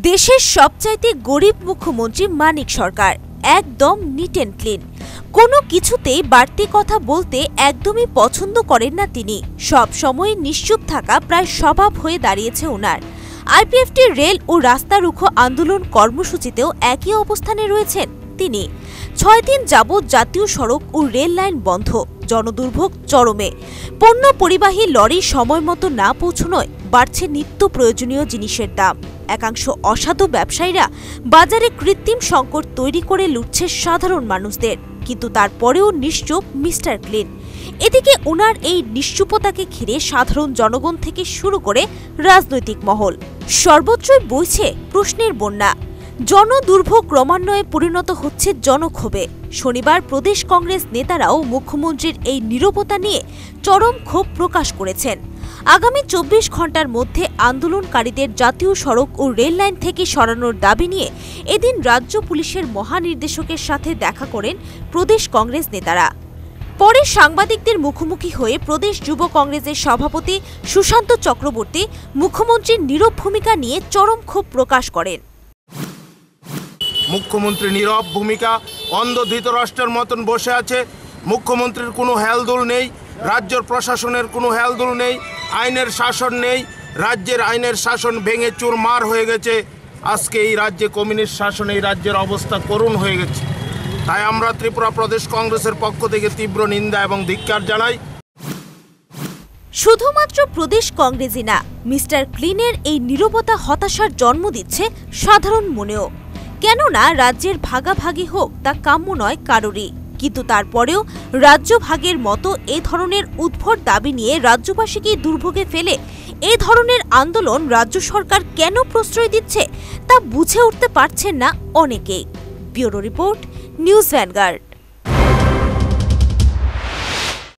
দেশের সবচাইতে গরিব মুখ্যমন্ত্রী মানিক সরকার একদম নিট এন্ড ক্লিন। কোনো কিছুতেই বাড়তি কথা বলতে একদমই পছন্দ করেন না তিনি। সব সময় নিশ্চুপ থাকা প্রায় স্বভাব হয়ে দাঁড়িয়েছে ওনার। আইপিএফটির রেল ও রাস্তা রুখো আন্দোলন কর্মসূচিতেও একই অবস্থানে রয়েছেন তিনি। ৬ দিন যাবৎ জাতীয় সড়ক ও রেল লাইন বন্ধ, জনদুর্ভোগ চরমে। পণ্য পরিবাহী লরি সময় মতো না পৌঁছানোয় বাড়ছে নিত্য প্রয়োজনীয় জিনিসের দাম। একাংশ অসাধু ব্যবসায়ীরা বাজারে কৃত্রিম সংকট তৈরি করে লুটছে সাধারণ মানুষদের, কিন্তু তারপরেও নিশ্চুপ মিস্টার ক্লিন। এদিকে ওনার এই নিশ্চুপতাকে ঘিরে সাধারণ জনগণ থেকে শুরু করে রাজনৈতিক মহল সর্বত্রই বইছে প্রশ্নের বন্যা। জনদুর্ভোগ ক্রমান্বয়ে পরিণত হচ্ছে জনক্ষোভে। শনিবার প্রদেশ কংগ্রেস নেতারাও মুখ্যমন্ত্রীর এই নীরবতা নিয়ে চরম ক্ষোভ প্রকাশ করেছেন। আগামী ২৪ ঘণ্টার মধ্যে আন্দোলনকারীদের জাতীয় সড়ক ও রেল লাইন থেকে সরানোর দাবি নিয়ে এদিন রাজ্য পুলিশের মহানির্দেশকের সাথে দেখা করেন প্রদেশ কংগ্রেস নেতারা। পরে সাংবাদিকদের মুখোমুখি হয়ে প্রদেশ যুব কংগ্রেসের সভাপতি সুশান্ত চক্রবর্তী মুখ্যমন্ত্রীর নীরব ভূমিকা নিয়ে চরম ক্ষোভ প্রকাশ করেন। মুখ্যমন্ত্রী নীরব ভূমিকা, অন্ধ ধৃতরাষ্ট্রের মতন বসে আছে। মুখ্যমন্ত্রীর কোনো হেলদোল নেই, রাজ্যের প্রশাসনের কোনো হেলদোল নেই, আইনের শাসন নেই। রাজ্যের আইনের শাসন ভেঙে চুরমার হয়ে গেছে। আজকে এই রাজ্যে কমিউনিস্ট শাসন, এই রাজ্যের অবস্থা করুণ হয়ে গেছে। তাই আমরা ত্রিপুরা প্রদেশ কংগ্রেসের পক্ষ থেকে তীব্র নিন্দা এবং ধিক্কার জানাই। শুধুমাত্র প্রদেশ কংগ্রেসই না, মিস্টার ক্লিনের এই নীরবতা হতাশার জন্ম দিচ্ছে সাধারণ মনেও। কেননা রাজ্যের ভাগাভাগি হোক তা কাম্য নয় কারোরই, কিন্তু তারপরেও রাজ্য ভাগের মতো এ ধরনের উদ্ভট দাবি নিয়ে রাজ্যবাসীকে দুর্ভোগে ফেলে এ ধরনের আন্দোলন রাজ্য সরকার কেন প্রশ্রয় দিচ্ছে তা বুঝে উঠতে পারছেন না অনেকেই। Bureau report, news vanguard.